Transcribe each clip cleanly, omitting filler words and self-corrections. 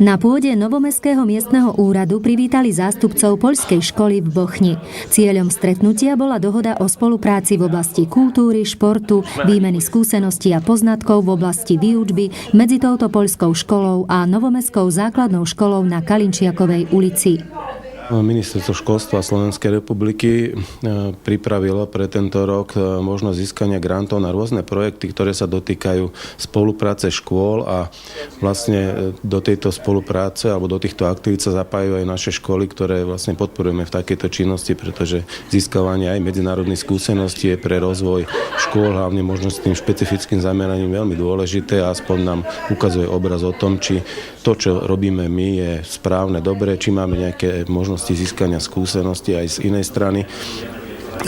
Na pôde Novomestského miestneho úradu privítali zástupcov poľskej školy v Bochni. Cieľom stretnutia bola dohoda o spolupráci v oblasti kultúry, športu, výmeny skúseností a poznatkov v oblasti výučby medzi touto poľskou školou a Novomestskou základnou školou na Kalinčiakovej ulici. Ministerstvo školstva Slovenskej republiky pripravilo pre tento rok možnosť získania grantov na rôzne projekty, ktoré sa dotýkajú spolupráce škôl a vlastne do tejto spolupráce alebo do týchto aktivít sa zapájajú aj naše školy, ktoré vlastne podporujeme v takejto činnosti, pretože získavanie aj medzinárodných skúseností je pre rozvoj škôl, hlavne možno s tým špecifickým zameraním veľmi dôležité a aspoň nám ukazuje obraz o tom, či to, čo robíme my, je správne, dobré, či máme nejaké možnosti získania skúsenosti aj z inej strany.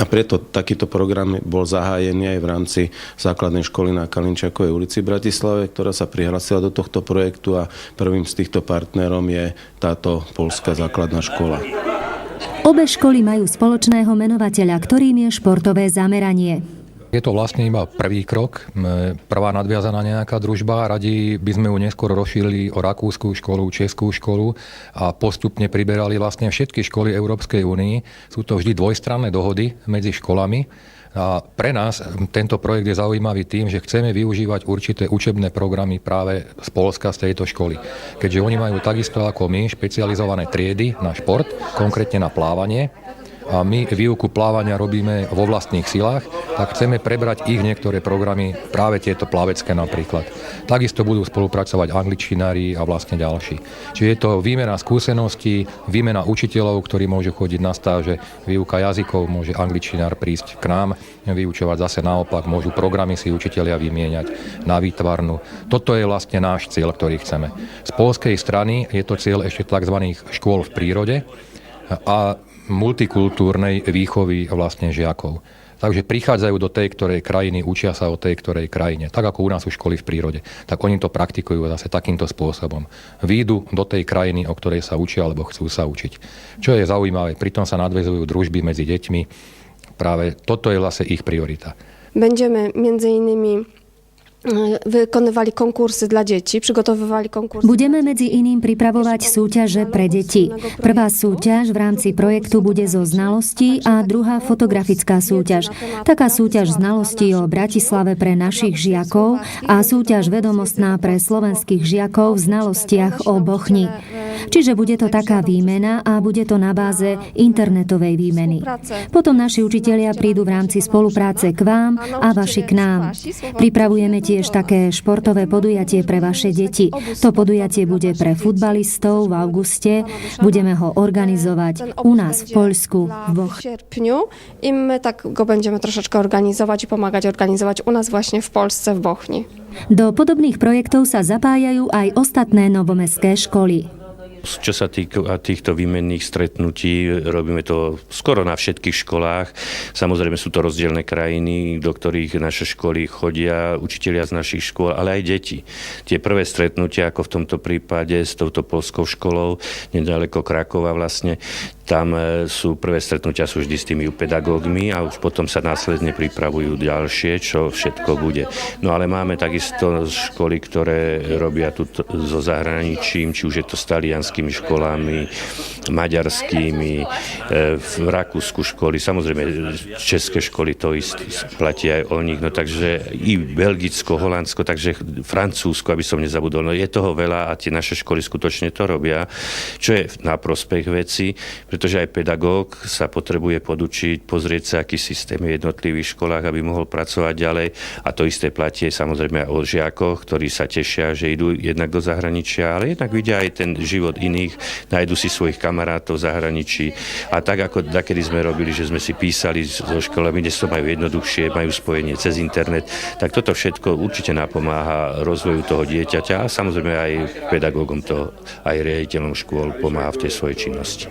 A preto takýto program bol zahájený aj v rámci základnej školy na Kalinčiakovej ulici v Bratislave, ktorá sa prihlásila do tohto projektu a prvým z týchto partnerom je táto poľská základná škola. Obe školy majú spoločného menovateľa, ktorým je športové zameranie. Je to vlastne iba prvý krok, prvá nadviazaná nejaká družba. Radi by sme ju neskôr rozšírili o rakúsku školu, českú školu a postupne priberali vlastne všetky školy Európskej únie. Sú to vždy dvojstranné dohody medzi školami. A pre nás tento projekt je zaujímavý tým, že chceme využívať určité učebné programy práve z Poľska, z tejto školy. Keďže oni majú takisto ako my špecializované triedy na šport, konkrétne na plávanie, a my výuku plávania robíme vo vlastných silách, tak chceme prebrať ich niektoré programy, práve tieto plavecké napríklad. Takisto budú spolupracovať angličtinári a vlastne ďalší. Čiže je to výmena skúseností, výmena učiteľov, ktorí môžu chodiť na stáže, výuka jazykov, môže angličtinár prísť k nám, vyučovať zase naopak, môžu programy si učitelia vymieňať na výtvarnú. Toto je vlastne náš cieľ, ktorý chceme. Z poľskej strany je to cieľ ešte tzv. Škôl v prírode a multikultúrnej výchovy vlastne žiakov. Takže prichádzajú do tej ktorej krajiny, učia sa o tej ktorej krajine. Tak ako u nás sú školy v prírode. Tak oni to praktikujú zase takýmto spôsobom. Výjdu do tej krajiny, o ktorej sa učia alebo chcú sa učiť. Čo je zaujímavé, pritom sa nadväzujú družby medzi deťmi. Práve toto je vlastne ich priorita. Będziemy między innymi vykonávali konkursy dla detí, prigotowywali konkursy. Budeme medzi iným pripravovať súťaže pre deti. Prvá súťaž v rámci projektu bude zo znalostí a druhá fotografická súťaž. Taká súťaž znalostí o Bratislave pre našich žiakov a súťaž vedomostná pre slovenských žiakov v znalostiach o Bochni. Čiže bude to taká výmena a bude to na báze internetovej výmeny. Potom naši učitelia prídu v rámci spolupráce k vám a vaši k nám. Pripravujeme tiež také športové podujatie pre vaše deti. To podujatie bude pre futbalistov v auguste. Budeme ho organizovať u nás v Poľsku v sierpniu i my tak go będziemy troszeczkę organizować i pomagać organizować u nas właśnie w Polsce w Bochni. Do podobných projektov sa zapájajú aj ostatné novomestské školy. Čo sa týka týchto výmenných stretnutí, robíme to skoro na všetkých školách. Samozrejme sú to rozdielne krajiny, do ktorých naše školy chodia, učitelia z našich škôl, ale aj deti. Tie prvé stretnutia, ako v tomto prípade s touto poľskou školou, nedaleko Krakova vlastne, tam sú prvé stretnutia sú vždy s tými pedagógmi a už potom sa následne pripravujú ďalšie, čo všetko bude. No ale máme takisto školy, ktoré robia tu so zahraničím, či už je to s talianskými školami, maďarskými, v Rakúsku školy, samozrejme české školy to isté platí aj o nich, no takže i Belgicko, Holandsko, takže Francúzsko, aby som nezabudol. No je toho veľa a tie naše školy skutočne to robia, čo je na prospech veci, pretože aj pedagóg sa potrebuje podučiť, pozrieť sa, aký systém je v jednotlivých školách, aby mohol pracovať ďalej. A to isté platí samozrejme aj o žiakoch, ktorí sa tešia, že idú jednak do zahraničia, ale jednak vidia aj ten život iných, nájdu si svojich kamarátov v zahraničí. A tak ako dakedy sme robili, že sme si písali so školami, dnes to majú jednoduchšie, majú spojenie cez internet, tak toto všetko určite napomáha rozvoju toho dieťaťa a samozrejme aj pedagógom to, aj riaditeľom škôl pomáha v tej svojej činnosti.